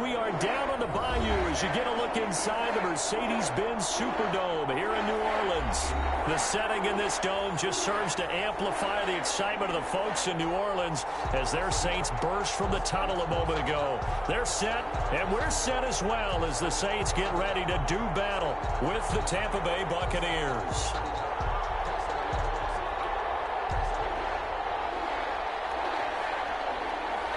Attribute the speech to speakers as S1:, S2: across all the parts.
S1: We are down on the bayou as you get a look inside the Mercedes-Benz Superdome here in New Orleans. The setting in this dome just serves to amplify the excitement of the folks in New Orleans as their Saints burst from the tunnel a moment ago. They're set, and we're set as well as the Saints get ready to do battle with the Tampa Bay Buccaneers.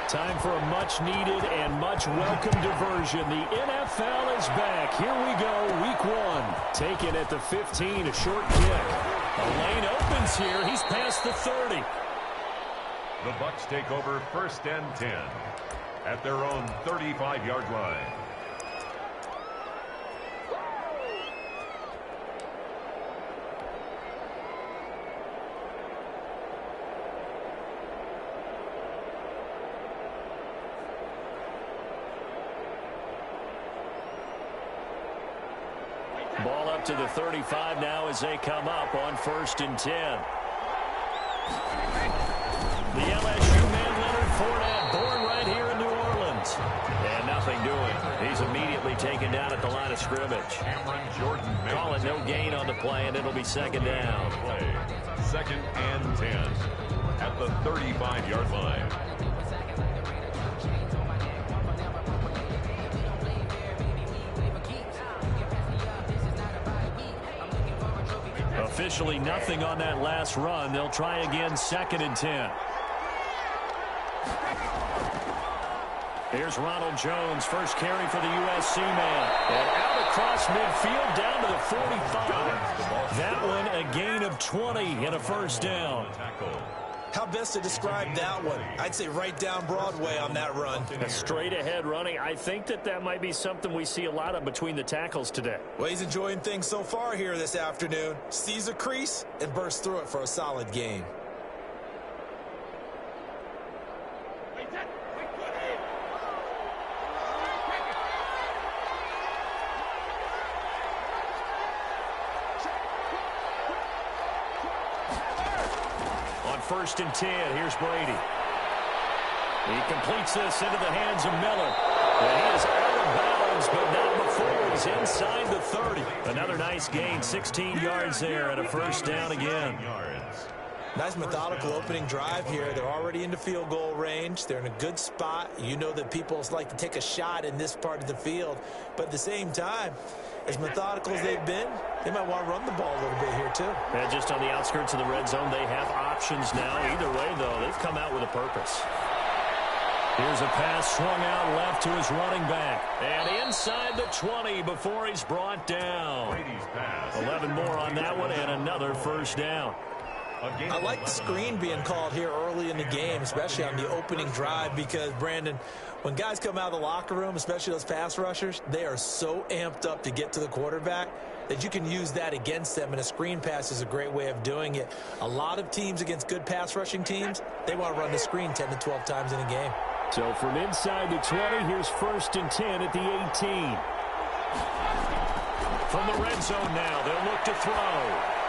S1: Time for a much-needed and much-welcome diversion. The NFL is back. Here we go, week 1. Taken at the 15, a short kick. A lane opens here. He's past the 30.
S2: The Bucs take over 1st and 10 at their own 35-yard line.
S1: Ball up to the 35 now as they come up on 1st and 10. The LSU man, Leonard Fournette, born right here in New Orleans. And nothing doing. He's immediately taken down at the line of scrimmage. Call it no gain on the play, and it'll be 2nd down.
S2: 2nd and 10 at the 35-yard line.
S1: Officially nothing on that last run. They'll try again, 2nd and 10. Here's Ronald Jones, first carry for the USC man. And out across midfield down to the 45. That one a gain of 20 and a 1st down.
S3: How best to describe that one? I'd say right down Broadway on that run.
S1: A straight ahead running. I think that might be something we see a lot of between the tackles today.
S3: Well, he's enjoying things so far here this afternoon. Sees a crease and bursts through it for a solid gain.
S1: On 1st and 10, here's Brady. He completes this into the hands of Miller. And he is out of bounds, but not before he's inside the 30. Another nice gain, 16 yards there and a 1st down again.
S3: Nice methodical opening drive here. They're already into field goal range. They're in a good spot. You know that people like to take a shot in this part of the field. But at the same time, as methodical as they've been, they might want to run the ball a little bit here too.
S1: And just on the outskirts of the red zone, they have options now. Either way, though, they've come out with a purpose. Here's a pass swung out left to his running back. And inside the 20 before he's brought down. 11 more on that one and another 1st down.
S3: I like the screen being called here early in the game, especially on the opening drive, because, Brandon, when guys come out of the locker room, especially those pass rushers, they are so amped up to get to the quarterback that you can use that against them, and a screen pass is a great way of doing it. A lot of teams against good pass rushing teams, they want to run the screen 10 to 12 times in a game.
S1: So from inside the 20, here's 1st and 10 at the 18. From the red zone now, they'll look to throw.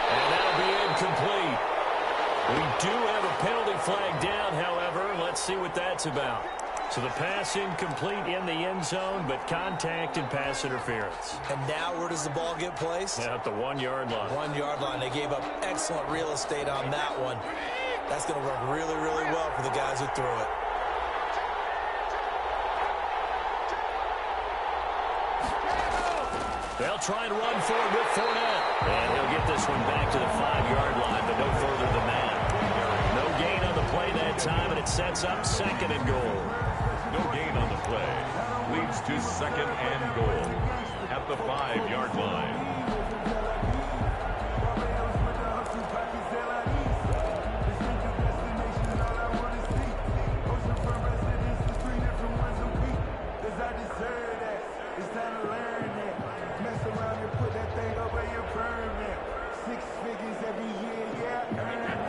S1: And that'll be incomplete. We do have a penalty flag down, however. Let's see what that's about. So the pass incomplete in the end zone, but contact and pass interference.
S3: And now where does the ball get placed?
S1: At the 1-yard line.
S3: 1-yard line. They gave up excellent real estate on that one. That's going to work really, really well for the guys who threw it.
S1: They'll try and run forward with Fournette. And he'll get this one back to the 5-yard line, but no further than that. No gain on the play that time, and it sets up 2nd and goal.
S2: No gain on the play. Leads to 2nd and goal at the 5-yard line.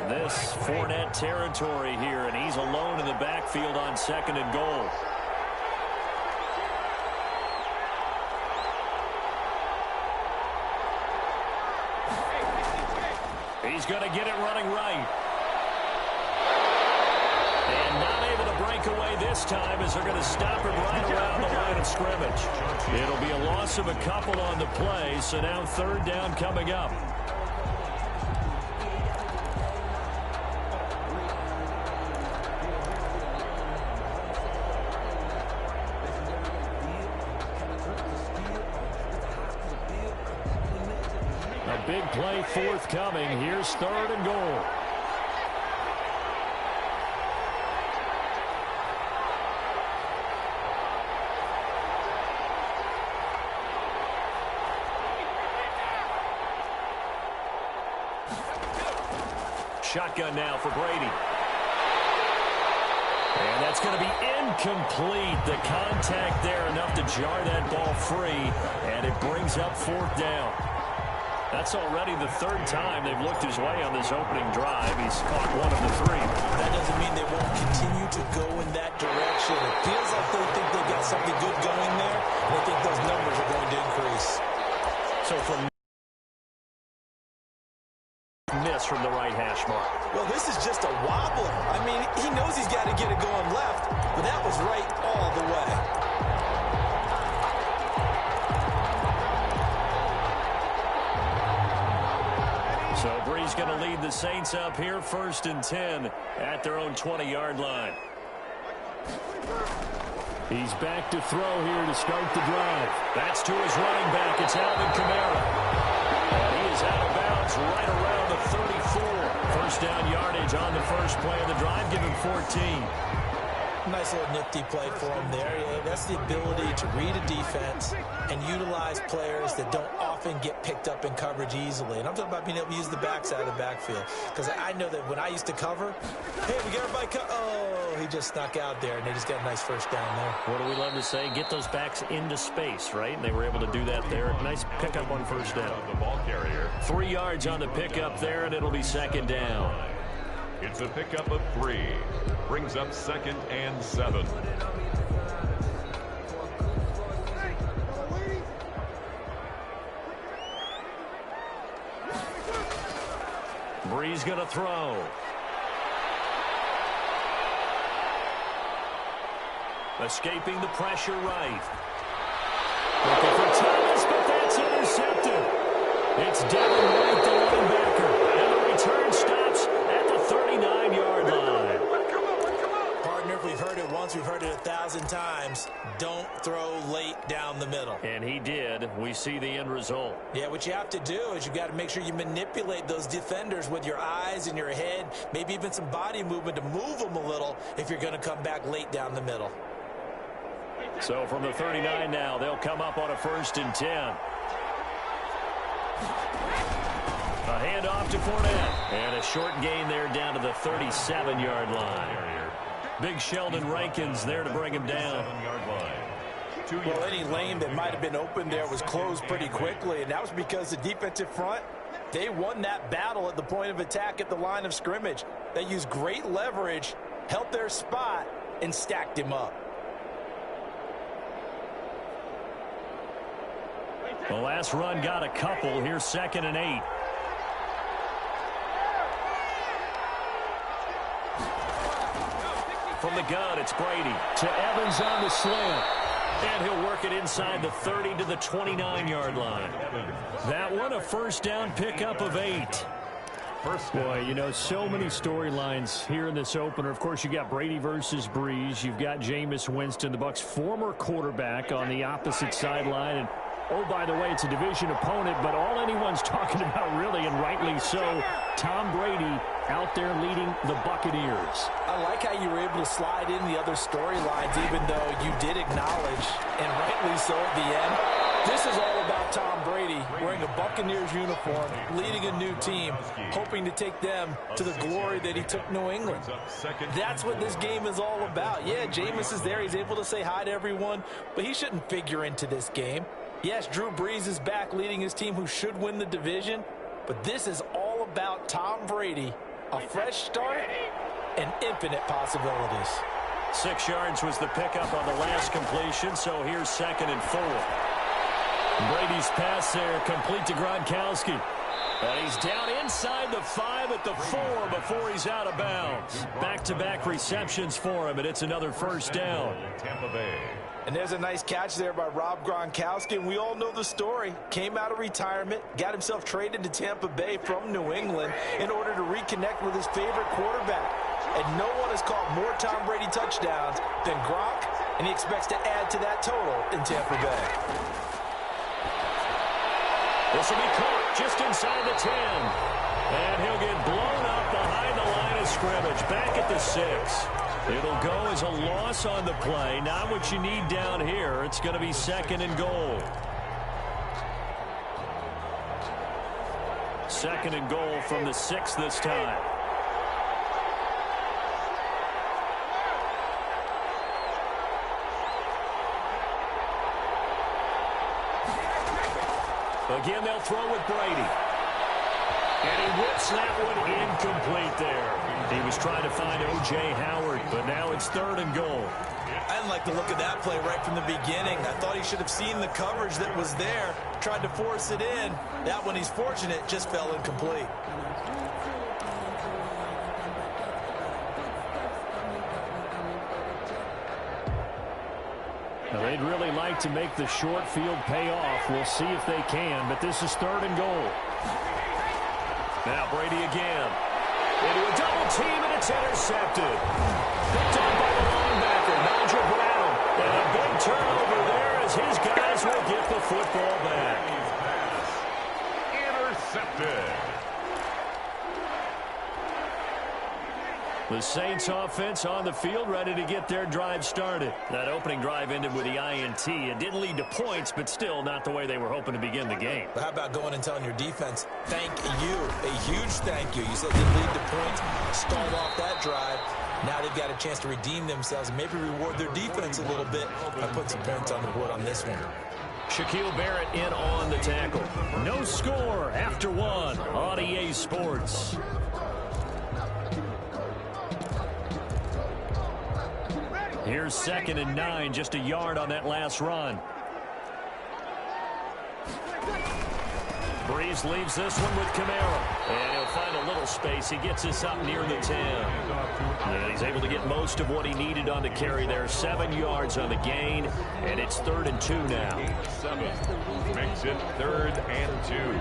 S1: This Fournette territory here, and he's alone in the backfield on 2nd and goal. He's going to get it running right. And not able to break breakaway this time as they're going to stop him right around the line of scrimmage. It'll be a loss of a couple on the play, so now third down coming up. A big play forthcoming. Here's third and goal. Shotgun now for Brady. And that's going to be incomplete. The contact there enough to jar that ball free, and it brings up fourth down. That's already the third time they've looked his way on this opening drive. He's caught one of the three.
S3: That doesn't mean they won't continue to go in that direction. It feels like they think they've got something good going there, and I think those numbers are going to increase.
S1: So from miss from the right hash mark.
S3: Well, this is just a wobbler. I mean, he knows he's got to get it going left, but that was right all the way.
S1: So Bree's going to lead the Saints up here, 1st and 10 at their own 20-yard line. He's back to throw here to start the drive. That's to his running back. It's Alvin Kamara. And he is out of bounds right around the 34. First down yardage on the first play of the drive. Give him 14.
S3: Nice little nifty play for him there. Yeah, that's the ability to read a defense and utilize players that don't often get picked up in coverage easily. And I'm talking about being able to use the backside of the backfield. Because I know that when I used to cover, hey, we got everybody oh, he just snuck out there, and they just got a nice first down there.
S1: What do we love to say? Get those backs into space, right? And they were able to do that there. Nice pickup on first down.
S2: The ball carrier.
S1: 3 yards on the pickup there, and it'll be second down.
S2: It's a pickup of 3. Brings up 2nd and 7.
S1: Bree's going to throw. Escaping the pressure right. Looking for Thomas, but that's intercepted. It's Devin White, the linebacker. And the return stops at the 39-yard line.
S3: Partner, if we've heard it once, we've heard it 1,000 times. Don't throw late down the middle.
S1: And he did. We see the end result.
S3: Yeah, what you have to do is you got to make sure you manipulate those defenders with your eyes and your head, maybe even some body movement to move them a little if you're going to come back late down the middle.
S1: So from the 39 now, they'll come up on a 1st and 10. A handoff to Fournette. And a short gain there down to the 37-yard line. Big Sheldon Rankins there to bring him down.
S3: Well, any lane that might have been open there was closed pretty quickly, and that was because the defensive front, they won that battle at the point of attack at the line of scrimmage. They used great leverage, held their spot, and stacked him up.
S1: The last run got a couple. Here's 2nd and 8. From the gun, it's Brady to Evans on the slant. And he'll work it inside the 30 to the 29-yard line. That one, a first down pickup of 8. Boy, you know, so many storylines here in this opener. Of course, you got Brady versus Breeze. You've got Jameis Winston, the Bucs' former quarterback, on the opposite sideline. And oh, by the way, it's a division opponent, but all anyone's talking about, really, and rightly so, Tom Brady out there leading the Buccaneers.
S3: I like how you were able to slide in the other storylines, even though you did acknowledge, and rightly so at the end, this is all about Tom Brady wearing a Buccaneers uniform, leading a new team, hoping to take them to the glory that he took New England. That's what this game is all about. Yeah, Jameis is there. He's able to say hi to everyone, but he shouldn't figure into this game. Yes, Drew Brees is back leading his team who should win the division, but this is all about Tom Brady, a fresh start and infinite possibilities.
S1: 6 yards was the pickup on the last completion, so here's 2nd and 4. Brady's pass there complete to Gronkowski. And he's down inside the 5 at the 4 before he's out of bounds. Back-to-back receptions for him, and it's another first down.
S2: Tampa Bay.
S3: And there's a nice catch there by Rob Gronkowski, and we all know the story. Came out of retirement, got himself traded to Tampa Bay from New England in order to reconnect with his favorite quarterback. And no one has caught more Tom Brady touchdowns than Gronk, and he expects to add to that total in Tampa Bay.
S1: This will be caught just inside the 10. And he'll get blown up behind the line of scrimmage, back at the 6. It'll go as a loss on the play. Not what you need down here. It's going to be 2nd and goal. 2nd and goal from the 6 this time. Again, they'll throw with Brady. And he whips that one incomplete there. He was trying to find O.J. Howard, but now it's 3rd and goal.
S3: I didn't like the look of that play right from the beginning. I thought he should have seen the coverage that was there, tried to force it in. That one, he's fortunate, just fell incomplete.
S1: Now, they'd really like to make the short field pay off. We'll see if they can, but this is 3rd and goal. Now Brady again. Into a double team, and it's intercepted. Picked up by the linebacker, Nigel Bradham. And a big turnover there as his guys will get the football back.
S2: Intercepted.
S1: The Saints offense on the field, ready to get their drive started. That opening drive ended with the INT. It didn't lead to points, but still not the way they were hoping to begin the game.
S3: But how about going and telling your defense, thank you, a huge thank you. You said they'd lead to points, stalled off that drive. Now they've got a chance to redeem themselves and maybe reward their defense a little bit by putting some points on the board on this one.
S1: Shaquille Barrett in on the tackle. No score after 1 on EA Sports. Here's 2nd and 9, just a yard on that last run. Breeze leaves this one with Kamara. And he'll find a little space. He gets us up near the 10. And he's able to get most of what he needed on the carry there. 7 yards on the gain. And it's 3rd and 2 now.
S2: 7 makes it 3rd and 2.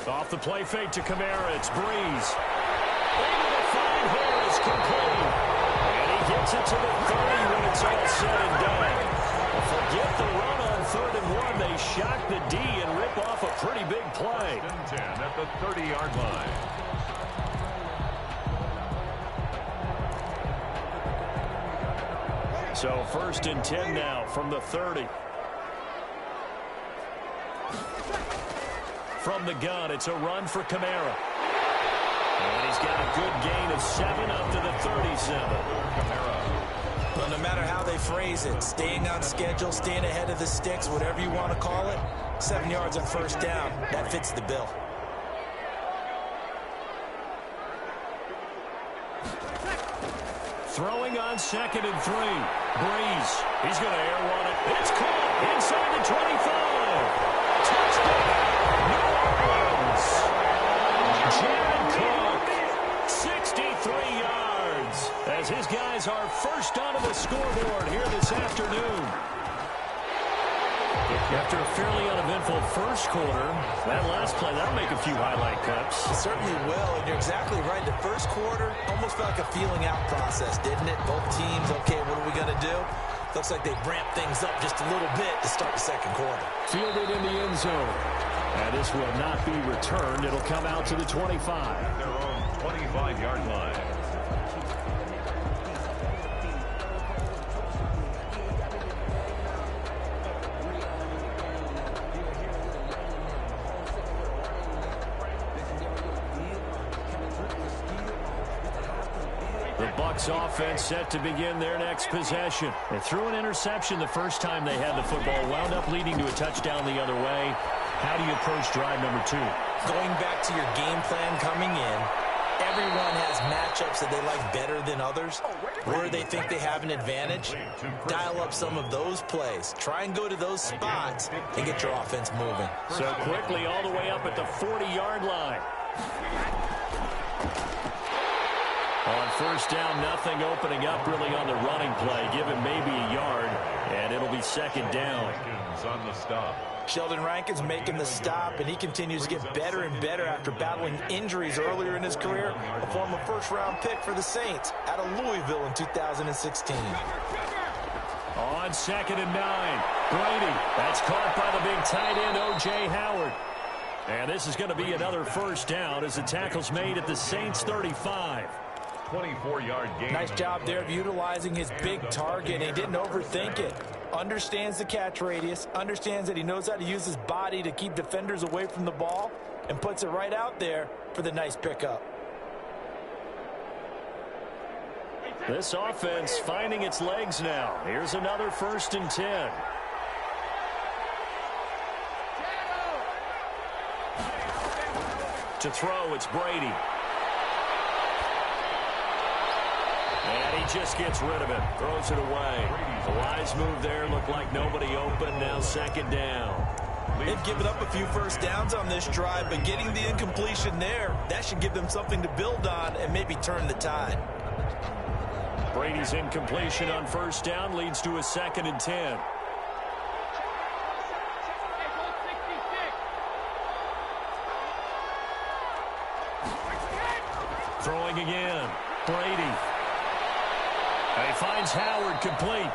S1: Off the play fake to Kamara, it's Breeze. Able to find Harris, complete. And he gets it to the 30 when it's all said and done. Forget the run on 3rd and 1. They shock the D and rip off a pretty big play.
S2: 10 at the 30-yard line.
S1: So 1st and 10 now from the 30. From the gun, it's a run for Kamara. And he's got a good gain of 7 up to the 37.
S2: Kamara.
S3: Well, no matter how they phrase it, staying on schedule, staying ahead of the sticks, whatever you want to call it, 7 yards on 1st down, that fits the bill.
S1: Throwing on 2nd and 3. Breeze. He's going to air one it. It's caught inside the 25. Touchdown. Jared Cook, 63 yards, as his guys are first onto the scoreboard here this afternoon. After a fairly uneventful first quarter, that last play, that'll make a few highlight cuts.
S3: It certainly will, and you're exactly right. The first quarter almost felt like a feeling out process, didn't it? Both teams, okay, what are we going to do? Looks like they ramped things up just a little bit to start the second quarter.
S1: Fielded in the end zone. And this will not be returned. It'll come out to the 25.
S2: Their own 25-yard line.
S1: The Bucs offense set to begin their next possession. They threw an interception the first time they had the football, wound up leading to a touchdown the other way. How do you approach drive number 2?
S3: going back to your game plan coming in, everyone has matchups that they like better than others, where they think they have an advantage. Dial up some of those plays. Try and go to those spots and get your offense moving.
S1: So quickly all the way up at the 40-yard line. On first down, nothing opening up really on the running play. Give him maybe a yard, and it'll be second down.
S2: On the stop.
S3: Sheldon Rankins making the stop, and he continues to get better and better after battling injuries earlier in his career. A former first-round pick for the Saints out of Louisville in 2016.
S1: On 2nd and 9, Brady. That's caught by the big tight end, O.J. Howard. And this is going to be another first down as the tackle's made at the Saints' 35.
S2: 24-yard gain.
S3: Nice job there of utilizing his big target. He didn't overthink it. Understands the catch radius, understands that he knows how to use his body to keep defenders away from the ball, and puts it right out there for the nice pickup.
S1: This offense finding its legs now. Here's another 1st and 10. To throw, it's Brady. And he just gets rid of it. Throws it away. A wise move there. Looked like nobody open. Now 2nd down.
S3: They've given up a few first downs on this drive, but getting the incompletion there, that should give them something to build on and maybe turn the tide.
S1: Brady's incompletion on first down leads to a 2nd and 10. Throwing again. Brady. He finds Howard complete.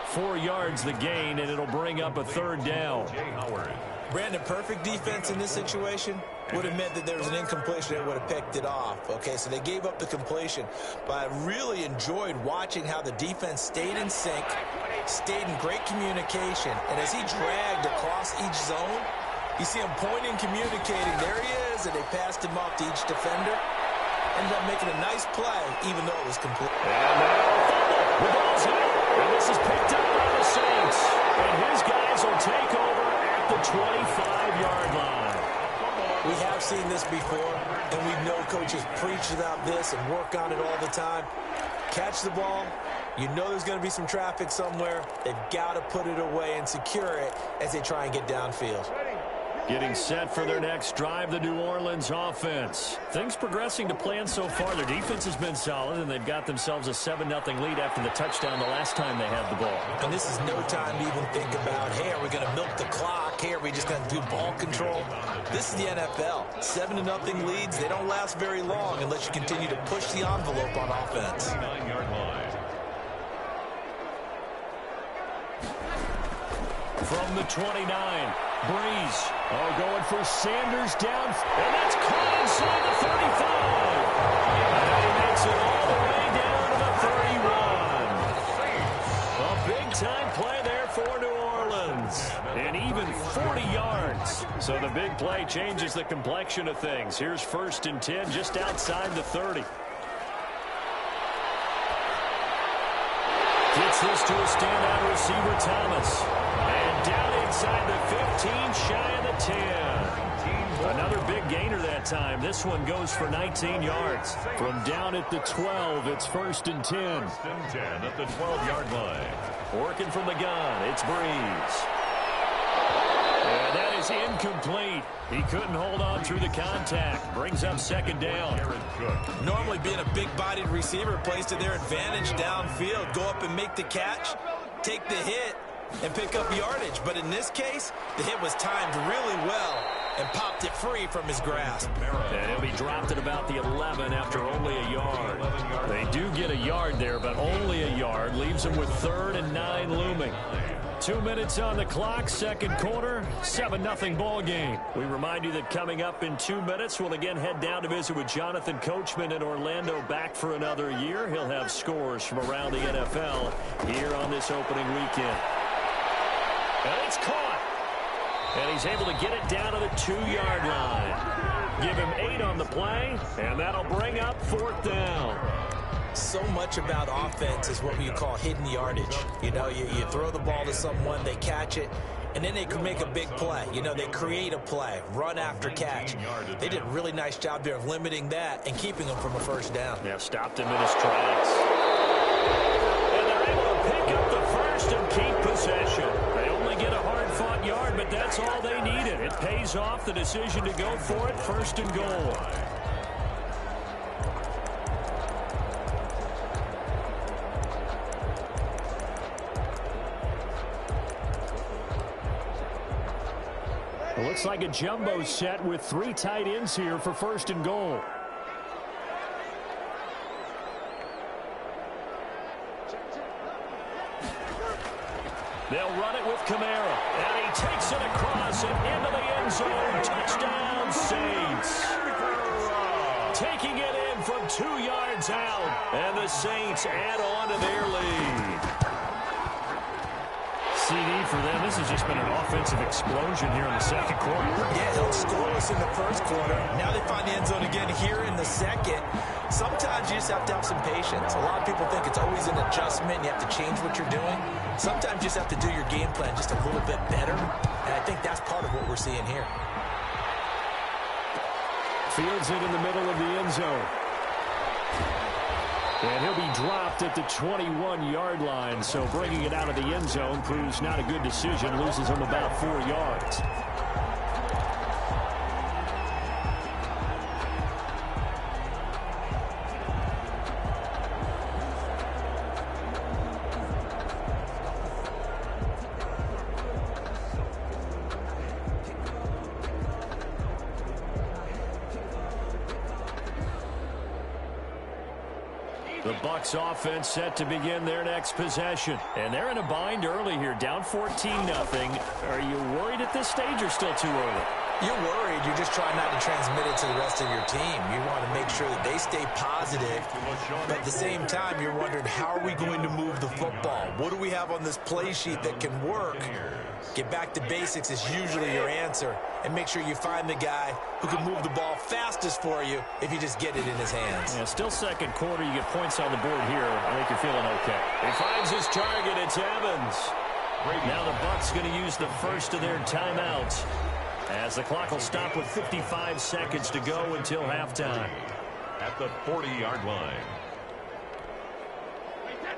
S1: 4 yards the gain, and it'll bring up a 3rd down.
S3: Brandon, perfect defense in this situation would have meant that there was an incompletion that would have picked it off. Okay, so they gave up the completion, but I really enjoyed watching how the defense stayed in sync, stayed in great communication, and as he dragged across each zone, you see him pointing, communicating. There he is, and they passed him off to each defender. Ended up making a nice play, even though it was complete.
S1: And now the ball's out, and this is picked up by the Saints. And his guys will take over at the 25-yard line.
S3: We have seen this before, and we know coaches preach about this and work on it all the time. Catch the ball. You know there's going to be some traffic somewhere. They've got to put it away and secure it as they try and get downfield.
S1: Getting set for their next drive, the New Orleans offense. Things progressing to plan so far. Their defense has been solid, and they've got themselves a 7-0 lead after the touchdown the last time they had the ball.
S3: And this is no time to even think about, hey, are we going to milk the clock? Hey, are we just going to do ball control? This is the NFL. 7-0 leads, they don't last very long unless you continue to push the envelope on offense.
S2: 9-yard line.
S1: From the 29, Breeze. Oh, going for Sanders down. And that's caught inside the 35. And he makes it all the way down to the 31. A big-time play there for New Orleans. And even 40 yards. So the big play changes the complexion of things. Here's 1st and 10 just outside the 30. Gets this to a standout receiver, Thomas. And down inside the 15, shy of the 10. Another big gainer that time. This one goes for 19 yards. From down at the 12, it's 1st and 10.
S2: 1st and 10 at the 12-yard line.
S1: Working from the gun, it's Breeze. And that is incomplete. He couldn't hold on through the contact. Brings up 2nd down.
S3: Normally being a big-bodied receiver plays to their advantage downfield. Go up and make the catch, take the hit, and pick up yardage. But in this case, the hit was timed really well and popped it free from his grasp.
S1: And he'll be dropped at about the 11 after only a yard. They do get a yard there, but only a yard. Leaves them with 3rd and 9 looming. 2 minutes on the clock, 2nd quarter, 7-0 ball game. We remind you that coming up in 2 minutes, we'll again head down to visit with Jonathan Coachman in Orlando, back for another year. He'll have scores from around the NFL here on this opening weekend. And it's caught. And he's able to get it down to the 2-yard line. Give him 8 on the play, and that'll bring up 4th down.
S3: So much about offense is what you call hidden yardage. You know, you throw the ball to someone, they catch it, and then they can make a big play. You know, they create a play, run after catch. They did a really nice job there of limiting that and keeping them from a first down.
S1: Yeah, stopped him in his tracks. And they're able to pick up the first and keep possession. They only get a hard-fought yard, but that's all they needed. It pays off, the decision to go for it, first and goal. It looks like a jumbo set with 3 tight ends here for first and goal. They'll run it with Kamara, and he takes it across and into the end zone. Touchdown, Saints. Taking it in from 2 yards out, and the Saints add on to their lead. CD for them. This has just been an offensive explosion here in the second quarter.
S3: Yeah, held scoreless in the first quarter. Now they find the end zone again here in the second. Sometimes you just have to have some patience. A lot of people think it's always an adjustment. You have to change what you're doing. Sometimes you just have to do your game plan just a little bit better. And I think that's part of what we're seeing here.
S1: Fields it in the middle of the end zone. And he'll be dropped at the 21-yard line, so bringing it out of the end zone proves not a good decision, loses him about 4 yards. The Bucs offense set to begin their next possession. And they're in a bind early here, down 14-0. Are you worried at this stage or still too early?
S3: You're worried. You're just trying not to transmit it to the rest of your team. You want to make sure that they stay positive. But at the same time, you're wondering, how are we going to move the football? What do we have on this play sheet that can work? Get back to basics is usually your answer. And make sure you find the guy who can move the ball fastest for you if you just get it in his hands.
S1: Yeah, still second quarter. You get points on the board here. I think you're feeling okay. He finds his target. It's Evans. Now the Bucs going to use the first of their timeouts, as the clock will stop with 55 seconds to go until halftime.
S2: At the 40-yard line.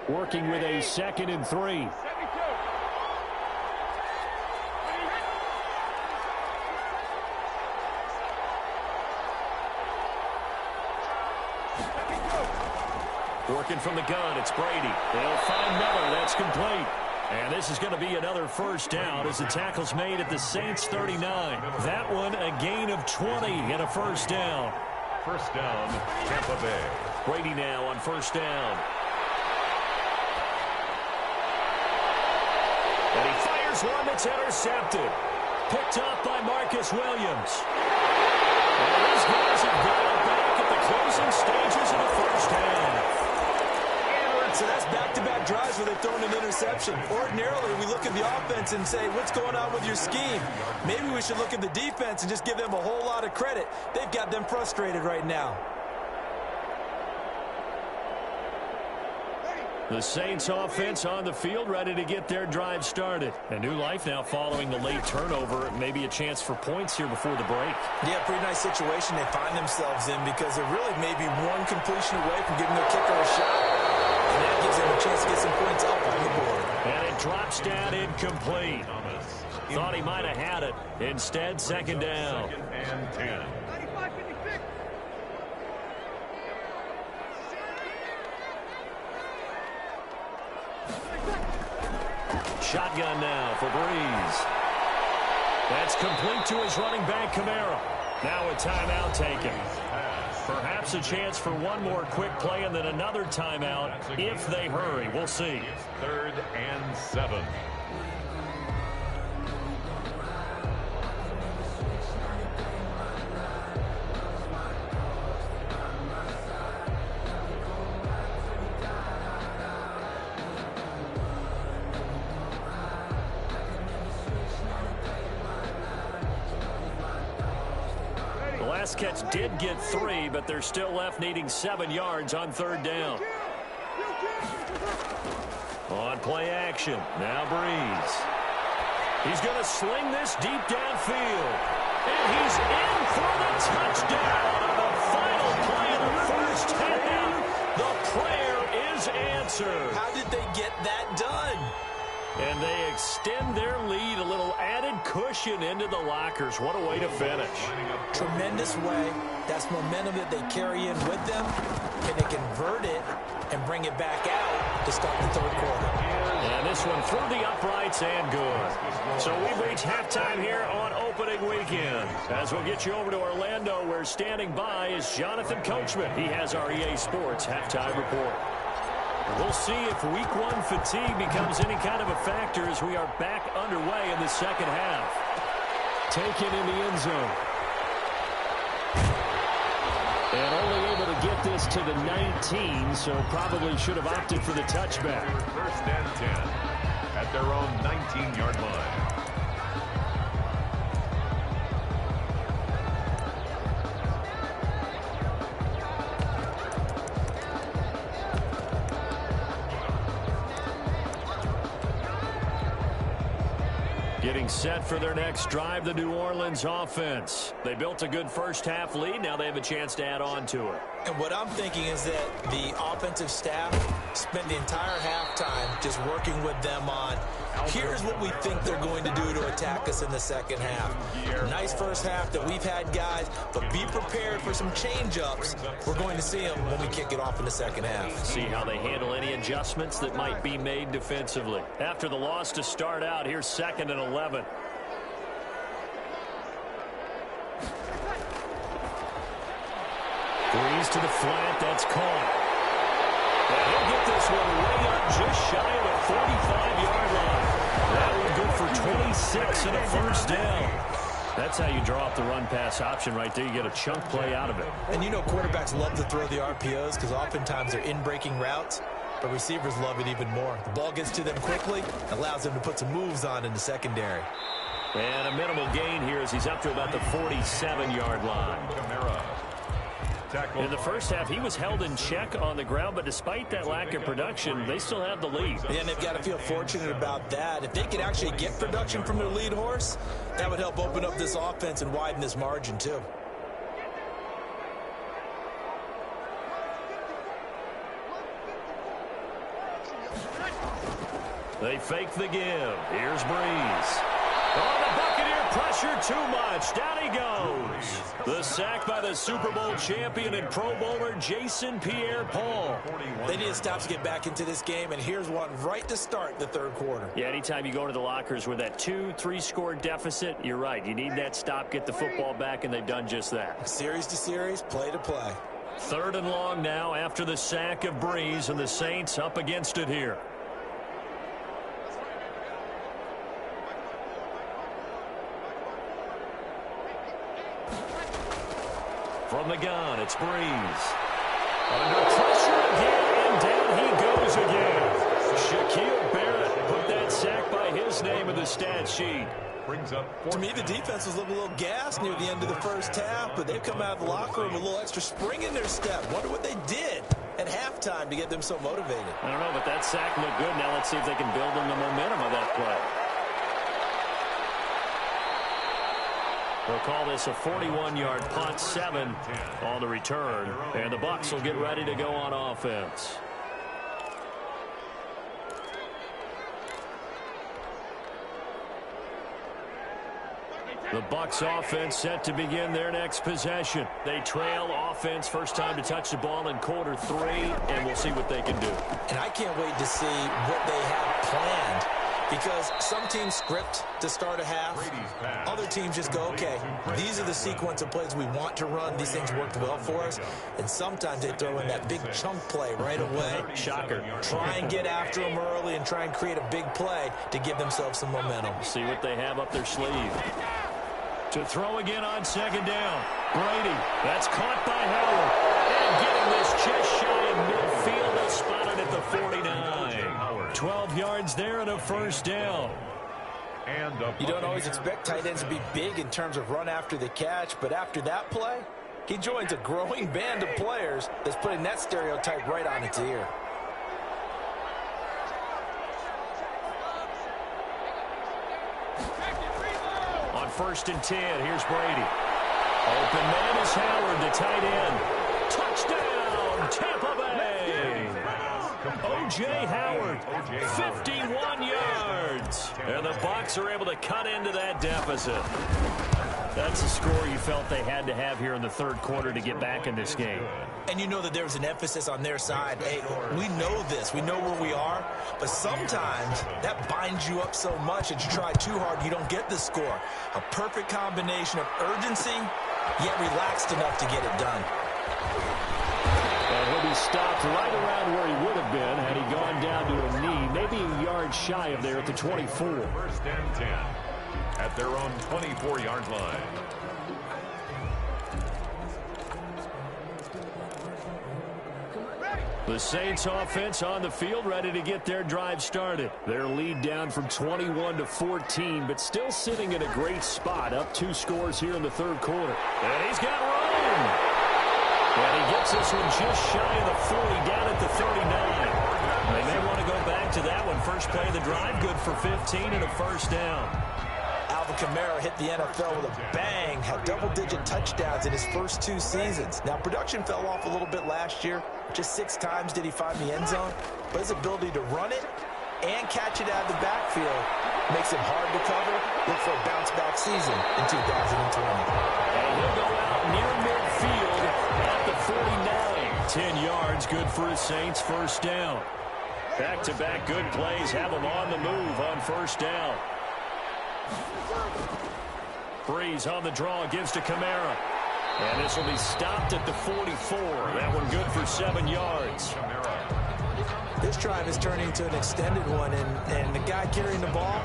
S1: Working with a 2nd and 3. Working from the gun, it's Brady. They'll find Miller. That's complete. And this is going to be another first down as the tackle's made at the Saints 39. That one a gain of 20 and a first down.
S2: First down, Tampa Bay.
S1: Brady now on first down. And he fires one that's intercepted. Picked up by Marcus Williams. And these guys have got it back at the closing stages of the first half.
S3: So that's back-to-back drives where they've thrown an interception. Ordinarily, we look at the offense and say, what's going on with your scheme? Maybe we should look at the defense and just give them a whole lot of credit. They've got them frustrated right now.
S1: The Saints offense on the field, ready to get their drive started. A new life now following the late turnover. Maybe a chance for points here before the break.
S3: Yeah, pretty nice situation they find themselves in, because they're really maybe one completion away from giving their kicker a shot. And that gives them a chance to get some points up on the board.
S1: And it drops down incomplete. Thought he might have had it. Instead, second down.
S2: 2nd and 10.
S1: Shotgun now for Breeze. That's complete to his running back, Kamara. Now a timeout taken. Perhaps a chance for one more quick play and then another timeout if they hurry. We'll see.
S2: 3rd and 7.
S1: Last catch did get 3, but they're still left needing 7 yards on 3rd down. On play action, now Breeze. He's going to sling this deep downfield. And he's in for the touchdown on the final play of the first half. The prayer is answered.
S3: How did they get that done?
S1: And they extend their lead, a little added cushion into the lockers. What a way to finish.
S3: Tremendous way. That's momentum that they carry in with them. And they convert it and bring it back out to start the third quarter.
S1: And this one through the uprights and good. So we've reached halftime here on opening weekend. As we'll get you over to Orlando, where standing by is Jonathan Coachman. He has our EA Sports halftime report. We'll see if week one fatigue becomes any kind of a factor as we are back underway in the second half. Taken in the end zone. And only able to get this to the 19, so probably should have opted for the touchback.
S2: First and 10 at their own 19-yard line.
S1: Getting set for their next drive, the New Orleans offense. They built a good first-half lead. Now they have a chance to add on to it.
S3: And what I'm thinking is that the offensive staff spent the entire halftime just working with them on, here's what we think they're going to do to attack us in the second half. Nice first half that we've had, guys, but be prepared for some change-ups. We're going to see them when we kick it off in the second half.
S1: See how they handle any adjustments that might be made defensively. After the loss to start out, here's 2nd and 11. Breeze to the flat, that's caught. And he'll get this one way up just shy of the 45-yard line. That one good for 26 and a first down. That's how you draw up the run-pass option right there. You get a chunk play out of it.
S3: And you know quarterbacks love to throw the RPOs because oftentimes they're in-breaking routes, but receivers love it even more. The ball gets to them quickly, allows them to put some moves on in the secondary.
S1: And a minimal gain here as he's up to about the 47-yard line. In the first half, he was held in check on the ground, but despite that lack of production, they still have the lead.
S3: And they've got to feel fortunate about that. If they could actually get production from their lead horse, that would help open up this offense and widen this margin, too.
S1: They fake the give. Here's Breeze. Oh, the Buccaneer pressure too much. Down he goes. The sack by the Super Bowl champion and Pro Bowler Jason Pierre-Paul.
S3: They need to stop to get back into this game, and here's one right to start the third quarter.
S1: Yeah, anytime you go into the lockers with that 2-3 score deficit, you're right. You need that stop, get the football back, and they've done just that.
S3: Series to series, play to play.
S1: 3rd and long now after the sack of Breeze, and the Saints up against it here. From the gun, it's Breeze. Under pressure again, and down he goes again. Shaquille Barrett put that sack by his name in the stat sheet.
S2: Brings up
S3: to me, the defense was looking a little gassed near the end of the first half, but they've come out of the locker room with a little extra spring in their step. Wonder what they did at halftime to get them so motivated.
S1: I don't know, but that sack looked good. Now let's see if they can build on the momentum of that play. They'll call this a 41-yard punt, 7 on the return. And the Bucs will get ready to go on offense. The Bucs offense set to begin their next possession. They trail offense, first time to touch the ball in quarter 3, and we'll see what they can do.
S3: And I can't wait to see what they have planned. Because some teams script to start a half. Other teams just go, okay, these are the sequence of plays we want to run. These things worked well for us. And sometimes they throw in that big chunk play right away.
S1: Shocker.
S3: Try and get after them early and try and create a big play to give themselves some momentum.
S1: See what they have up their sleeve. To throw again on 2nd down. Brady, that's caught by Howard. And getting this just shy of midfield, they'll spot it at the 49. 12 yards there and a first down.
S3: You don't always expect tight ends to be big in terms of run after the catch, but after that play, he joins a growing band of players that's putting that stereotype right on its ear.
S1: 1st and 10. Here's Brady. Open man is Howard, the tight end. Touchdown, Tampa Bay. O.J. Howard, 51 yards. And the Bucs are able to cut into that deficit. That's a score you felt they had to have here in the 3rd quarter to get back in this game.
S3: And you know that there's an emphasis on their side. Hey, we know this. We know where we are. But sometimes that binds you up so much that you try too hard, you don't get the score. A perfect combination of urgency, yet relaxed enough to get it done.
S1: And he'll be stopped right around where he would have been had he gone down to a knee, maybe a yard shy of there at the 24.
S2: 1st and 10 at their own 24-yard line.
S1: The Saints offense on the field, ready to get their drive started. Their lead down from 21 to 14, but still sitting in a great spot, up 2 scores here in the 3rd quarter. And he's got room. And he gets this one just shy of the 40, down at the 39. They may want to go back to that one. First play of the drive, good for 15 and a 1st down.
S3: Kamara hit the NFL with a bang, had double-digit touchdowns in his first 2 seasons. Now, production fell off a little bit last year. Just 6 times did he find the end zone. But his ability to run it and catch it out of the backfield makes him hard to cover. Look for a bounce-back season in 2020.
S1: And he'll go out near midfield at the 49. 10 yards, good for his Saints, 1st down. Back-to-back good plays have him on the move on 1st down. Breeze on the draw, gives to Kamara. And this will be stopped at the 44. That one good for 7 yards.
S3: This drive is turning into an extended one, and the guy carrying the ball,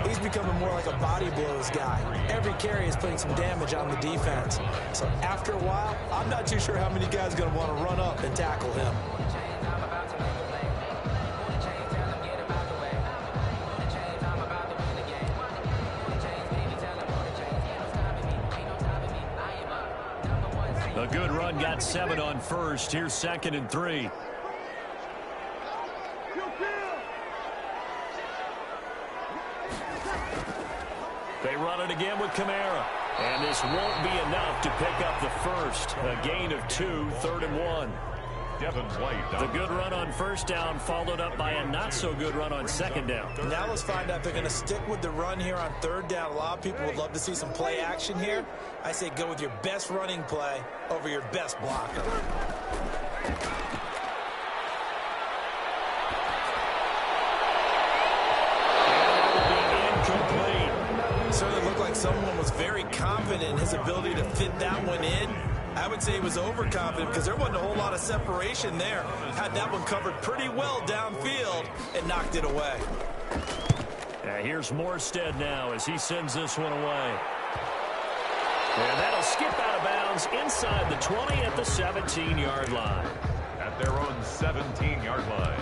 S3: he's becoming more like a body blows guy. Every carry is putting some damage on the defense. So after a while, I'm not too sure how many guys are going to want to run up and tackle him.
S1: A good run, got 7 on 1st. Here's 2nd and 3. They run it again with Kamara. And this won't be enough to pick up the 1st. A gain of 2, 3rd and 1. The good run on 1st down followed up by a not-so-good run on 2nd down.
S3: Now let's find out if they're going to stick with the run here on 3rd down. A lot of people would love to see some play action here. I say go with your best running play over your best blocker. It certainly looked like someone was very confident in his ability to fit that one in. I would say he was overconfident because there wasn't a whole lot of separation there. Had that one covered pretty well downfield and knocked it away.
S1: Here's Morstead now as he sends this one away. And that'll skip out of bounds inside the 20 at the 17-yard line.
S2: At their own 17-yard line.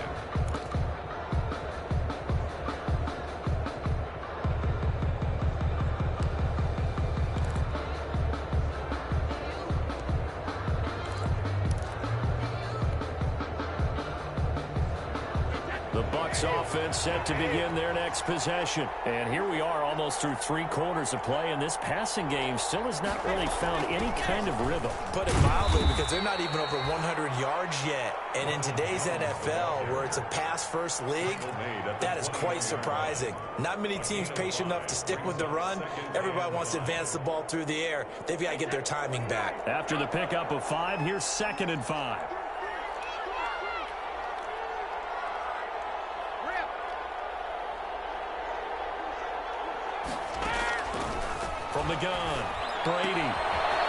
S1: The Bucs offense set to begin their next possession. And here we are almost through 3 quarters of play, and this passing game still has not really found any kind of rhythm.
S3: Put it mildly, because they're not even over 100 yards yet. And in today's NFL, where it's a pass-first league, that is quite surprising. Not many teams patient enough to stick with the run. Everybody wants to advance the ball through the air. They've got to get their timing back.
S1: After the pickup of 5, here's 2nd and 5. From the gun, Brady.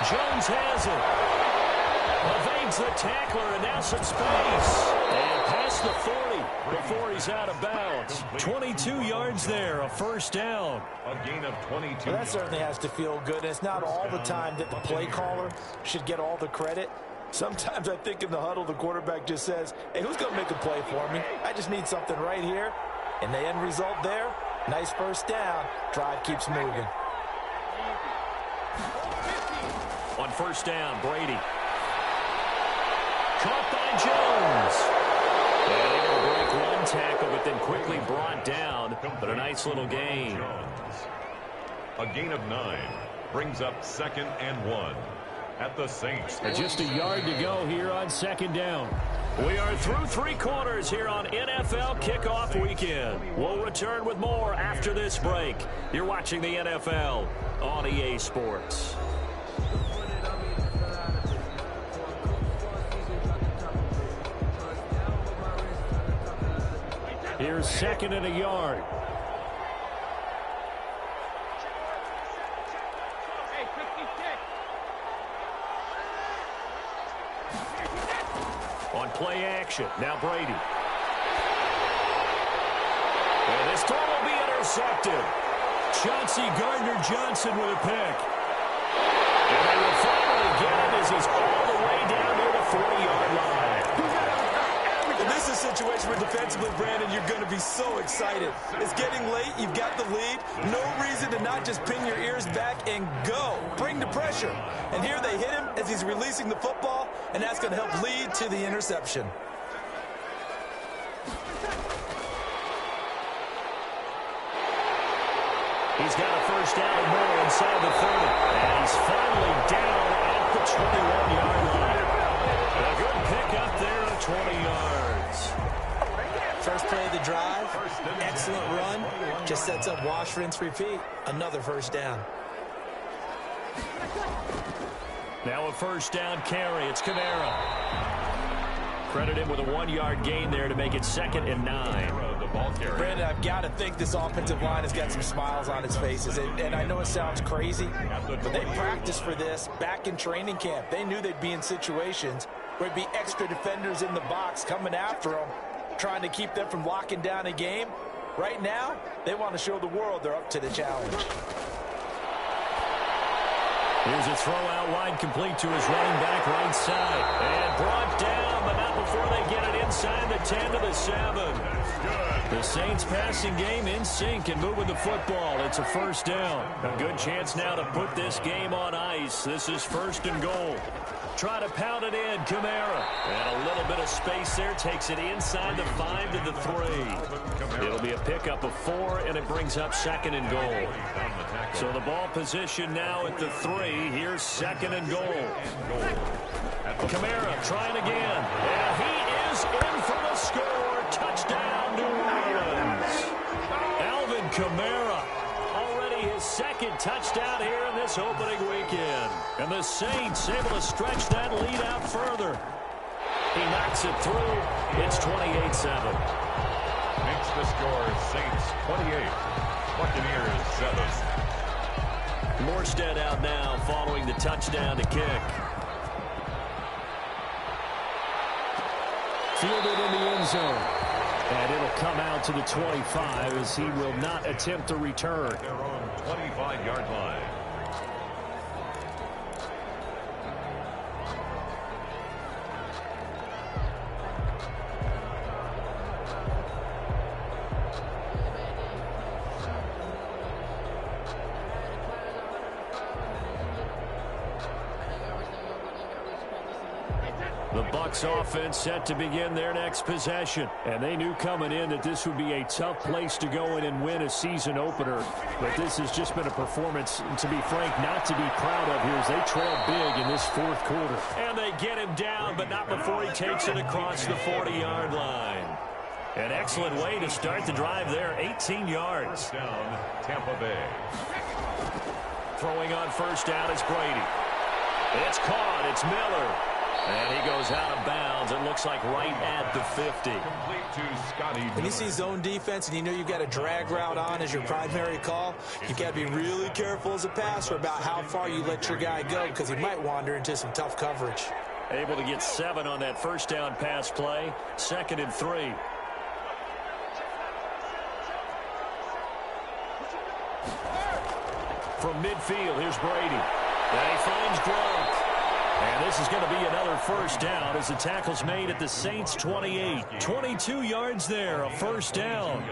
S1: Jones has it. Evades the tackler, and now some space. And past the 40 before he's out of bounds. 22 yards there, a 1st down.
S2: A gain of 22.
S3: Well, that certainly has to feel good. And it's not all the time that the play caller should get all the credit. Sometimes I think in the huddle, the quarterback just says, hey, who's going to make a play for me? I just need something right here. And the end result there, nice 1st down. Drive keeps moving.
S1: On 1st down, Brady. Caught by Jones. And able to break one tackle, but then quickly brought down. But a nice little gain.
S2: A gain of 9 brings up 2nd and 1 at the Saints.
S1: Just a yard to go here on 2nd down. We are through 3 quarters here on NFL Kickoff Weekend. We'll return with more after this break. You're watching the NFL on EA Sports. Here's 2nd and a yard. On play action, now Brady. And this throw will be intercepted. Chauncey Gardner-Johnson with a pick. And they will finally get it as he's all the way down near the 40-yard line.
S3: And this is a situation where defensively, Brandon, you're going to be so excited. It's getting late. You've got the lead. No reason to not just pin your ears back and go. Bring the pressure. And here they hit him as he's releasing the football, and that's going to help lead to the interception.
S1: He's got a first down and more inside the 30. And he's finally down at the 21-yard line. A good pick up there at 20 yards.
S3: First play of the drive, excellent run. Just sets up wash, rinse, repeat. Another first down.
S1: Now a first down carry. It's Kamara. Credited with a 1-yard gain there to make it 2nd and 9.
S3: Brandon, I've got to think this offensive line has got some smiles on its faces. And I know it sounds crazy, but they practiced for this back in training camp. They knew they'd be in situations where there'd be extra defenders in the box coming after them, trying to keep them from locking down a game. Right now, they want to show the world they're up to the challenge.
S1: Here's a throw out wide, complete to his running back right side. And brought down, but not before they get it inside the 10 to the 7. The Saints passing game in sync and moving the football. It's a first down. A good chance now to put this game on ice. This is 1st and goal. Try to pound it in, Kamara. And a little bit of space there. Takes it inside the 5 to the 3. It'll be a pickup of 4, and it brings up 2nd and goal. So the ball position now at the 3. Here's 2nd and goal. Kamara trying again. And he is in for the score. Touchdown, New Orleans. Alvin Kamara. Already his 2nd touchdown here in this opening weekend. And the Saints able to stretch that lead out further. He knocks it through. It's 28-7.
S2: Makes the score Saints 28. Buccaneers 7.
S1: Morstead out now following the touchdown to kick. Fielded in the end zone. And it'll come out to the 25 as he will not attempt to return.
S2: Their own 25-yard line.
S1: The Bucs offense set to begin their next possession. And they knew coming in that this would be a tough place to go in and win a season opener. But this has just been a performance, to be frank, not to be proud of here as they trail big in this 4th quarter. And they get him down, but not before he takes it across the 40-yard line. An excellent way to start the drive there, 18 yards.
S2: First down, Tampa Bay.
S1: Throwing on first down is Brady. It's caught. It's Miller. And he goes out of bounds. It looks like right at the 50.
S2: Complete to Scotty.
S3: When you see zone defense and you know you've got a drag route on as your primary call, you've got to be really careful as a passer about how far you let your guy go because he might wander into some tough coverage.
S1: Able to get 7 on that first down pass play. 2nd and 3. From midfield, here's Brady. And he finds Gronk. And this is going to be another first down as the tackle's made at the Saints' 28. 22 yards there, a first down.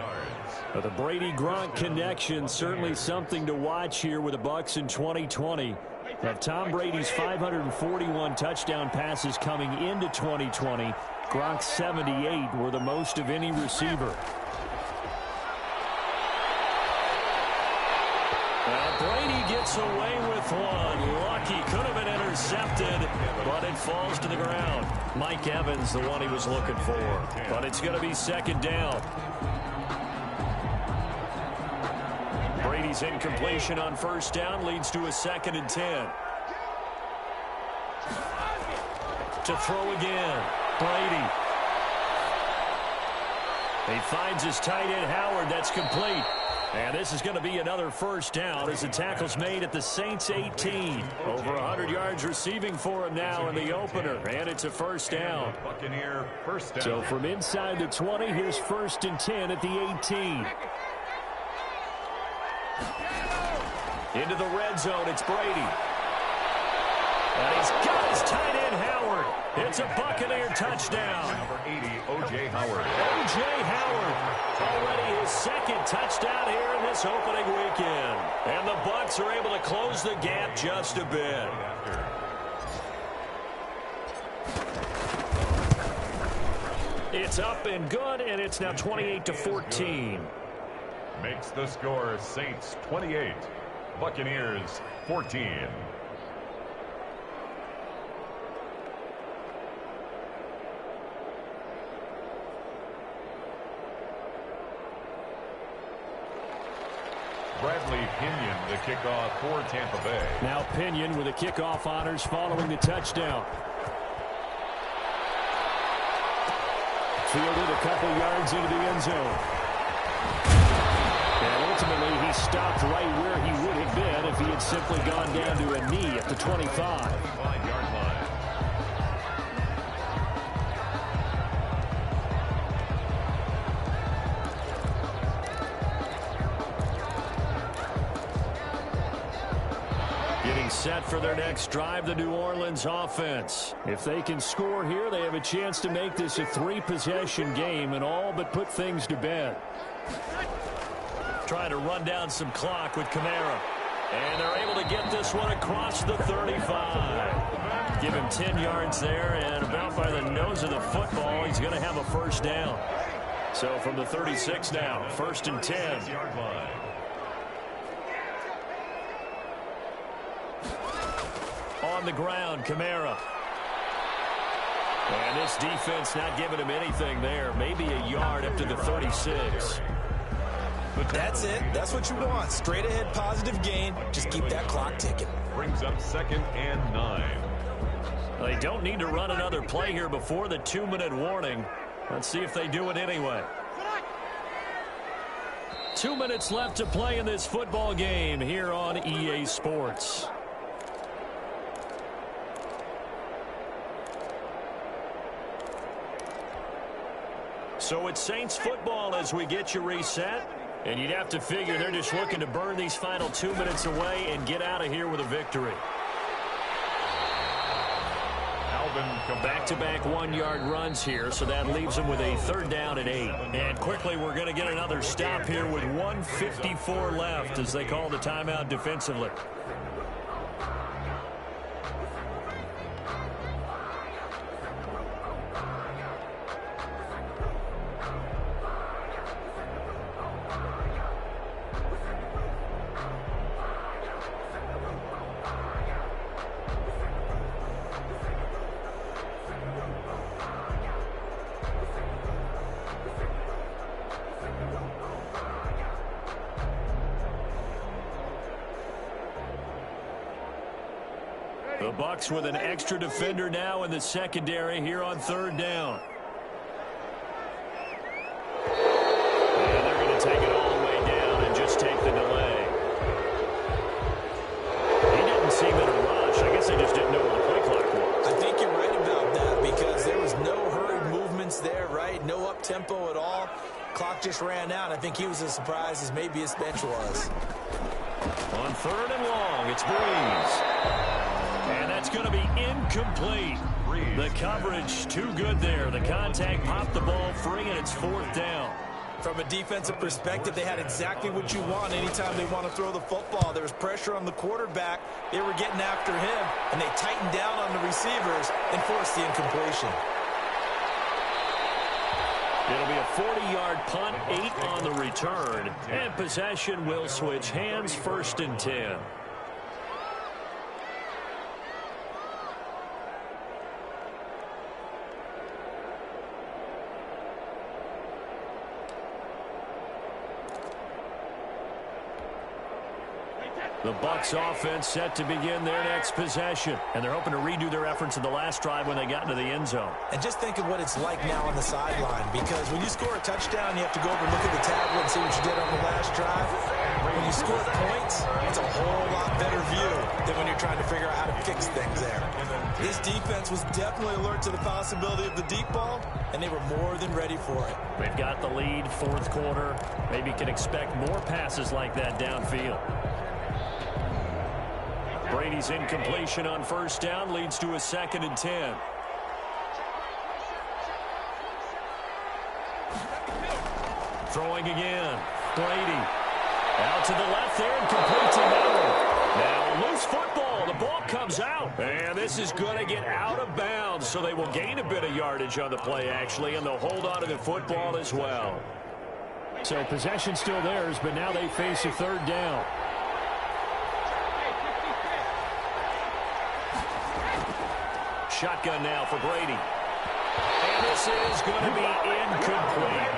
S1: But the Brady-Gronk connection, certainly something to watch here with the Bucs in 2020. Of Tom Brady's 541 touchdown passes coming into 2020, Gronk's 78 were the most of any receiver. Brady gets away with one. Lucky, could have been intercepted, but it falls to the ground. Mike Evans, the one he was looking for. But it's going to be second down. Brady's incompletion on first down leads to a 2nd and 10. To throw again, Brady. He finds his tight end, Howard. That's complete. And this is going to be another first down as the tackle's made at the Saints 18. Over 100 yards receiving for him now in the opener. And it's a first down.
S2: Buccaneer first down.
S1: So from inside the 20, here's 1st and 10 at the 18. Into the red zone, it's Brady. And he's got his tight end, Howard. It's a Buccaneer touchdown.
S2: Number 80, O.J. Howard.
S1: O.J. Howard, already his 2nd touchdown here in this opening weekend. And the Bucs are able to close the gap just a bit. It's up and good, and it's now 28-14.
S2: Makes the score Saints 28, Buccaneers 14. Bradley Pinion, the kickoff for Tampa Bay.
S1: Now Pinion with the kickoff honors following the touchdown. Fielded a couple yards into the end zone. And ultimately he stopped right where he would have been if he had simply gone down to a knee at the 25.
S2: 5-yard line.
S1: Set for their next drive, the New Orleans offense. If they can score here, they have a chance to make this a 3-possession game and all but put things to bed. Trying to run down some clock with Kamara. And they're able to get this one across the 35. Give him 10 yards there, and about by the nose of the football, he's going to have a first down. So from the 36 now, 1st and 10.
S2: 6-yard line.
S1: On the ground, Kamara. And this defense not giving him anything there. Maybe a yard up to the 36.
S3: That's it. That's what you want. Straight ahead positive gain. Just keep that clock ticking.
S2: Brings up 2nd and 9.
S1: They don't need to run another play here before the 2-minute warning. Let's see if they do it anyway. 2 minutes left to play in this football game here on EA Sports. So it's Saints football as we get you reset. And you'd have to figure they're just looking to burn these final 2 minutes away and get out of here with a victory. Back-to-back 1-yard runs here, so that leaves them with a 3rd down and 8. And quickly, we're going to get another stop here with 1:54 left as they call the timeout defensively. The Bucs with an extra defender now in the secondary here on 3rd down. And they're going to take it all the way down and just take the delay. He didn't seem in a rush. I guess they just didn't know where the play clock was.
S3: I think you're right about that because there was no hurried movements there, right? No up-tempo at all. Clock just ran out. I think he was as surprised as maybe his bench was.
S1: On 3rd and long, it's Breeze. And that's going to be incomplete. The coverage too good there. The contact popped the ball free, and it's 4th down.
S3: From a defensive perspective, they had exactly what you want anytime they want to throw the football. There was pressure on the quarterback. They were getting after him, and they tightened down on the receivers and forced the incompletion.
S1: It'll be a 40-yard punt, 8 on the return, and possession will switch hands, 1st and 10. The Bucs offense set to begin their next possession. And they're hoping to redo their efforts in the last drive when they got into the end zone.
S3: And just think of what it's like now on the sideline, because when you score a touchdown, you have to go over and look at the tablet and see what you did on the last drive. When you score points, it's a whole lot better view than when you're trying to figure out how to fix things there. This defense was definitely alert to the possibility of the deep ball, and they were more than ready for it.
S1: They've got the lead, 4th quarter. Maybe can expect more passes like that downfield. Brady's incompletion on 1st down leads to a 2nd and 10. Throwing again. Brady. Out to the left there and complete to Miller. Now loose football. The ball comes out. And this is going to get out of bounds, so they will gain a bit of yardage on the play, actually, and they'll hold on to the football as well. So possession still theirs, but now they face a 3rd down. Shotgun now for Brady. And this is going to be incomplete.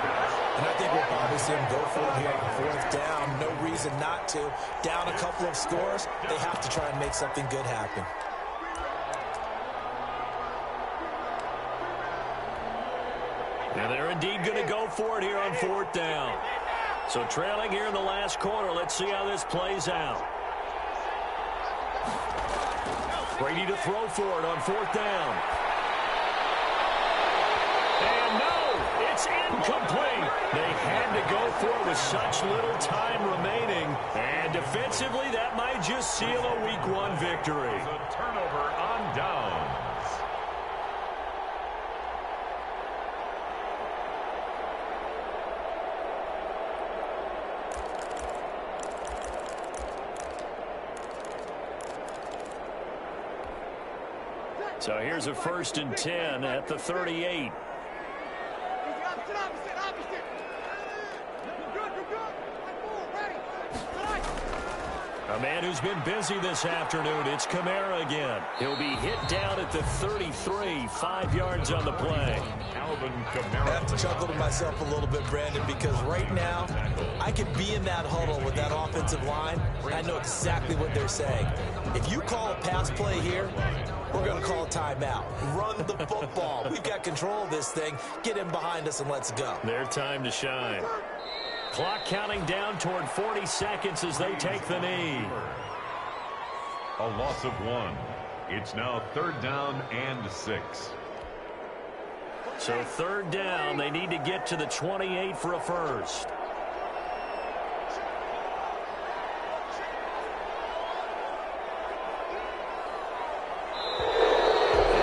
S3: And I think we'll probably see him go for it here on 4th down. No reason not to. Down a couple of scores, they have to try and make something good happen.
S1: And they're indeed going to go for it here on 4th down. So trailing here in the last quarter, let's see how this plays out. Brady to throw for it on 4th down. And no, it's incomplete. They had to go for it with such little time remaining. And defensively, that might just seal a Week 1 victory.
S2: The turnover on downs.
S1: So here's a 1st and 10 at the 38. A man who's been busy this afternoon, it's Kamara again. He'll be hit down at the 33, 5 yards on the play.
S3: I have to chuckle to myself a little bit, Brandon, because right now I could be in that huddle with that offensive line. I know exactly what they're saying. If you call a pass play here, we're going to call a timeout. Run the football. We've got control of this thing. Get in behind us and let's go.
S1: Their time to shine. Clock counting down toward 40 seconds as they take the knee.
S2: A loss of 1. It's now 3rd down and 6.
S1: So 3rd down, they need to get to the 28 for a first.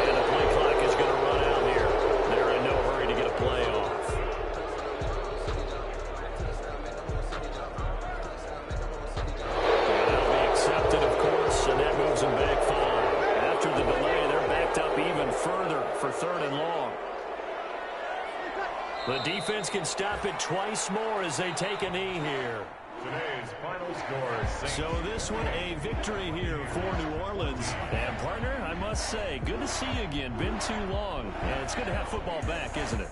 S1: And the play clock is going to run out here. They're in no hurry to get a play off. And that'll be accepted, of course, and that moves them back 5. After the delay, they're backed up even further for 3rd and long. The defense can stop it twice more as they take a knee here.
S2: Today's final score.
S1: So this one, a victory here for New Orleans. And partner, I must say, good to see you again. Been too long. And it's good to have football back, isn't it?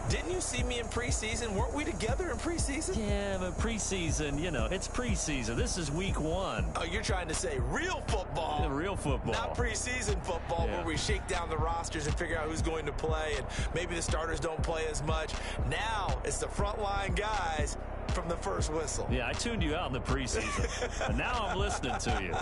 S3: Didn't you see me in preseason? Weren't we together in preseason?
S1: Yeah, but preseason, you know, it's preseason. This is week 1.
S3: Oh, you're trying to say real football.
S1: Yeah, real football.
S3: Not preseason football,
S1: Yeah.
S3: where we shake down the rosters and figure out who's going to play, and maybe the starters don't play as much. Now it's the frontline guys from the first whistle.
S1: Yeah, I tuned you out in the preseason. And now I'm listening to you.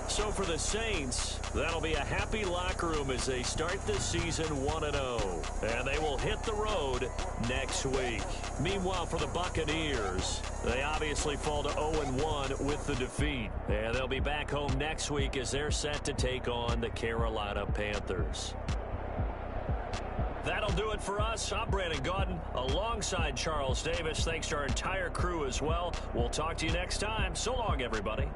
S1: So for the Saints, that'll be a happy locker room as they start the season 1-0. And they will hit the road next week. Meanwhile, for the Buccaneers, they obviously fall to 0-1 with the defeat. And they'll be back home next week as they're set to take on the Carolina Panthers. That'll do it for us. I'm Brandon Gaudin alongside Charles Davis. Thanks to our entire crew as well. We'll talk to you next time. So long, everybody.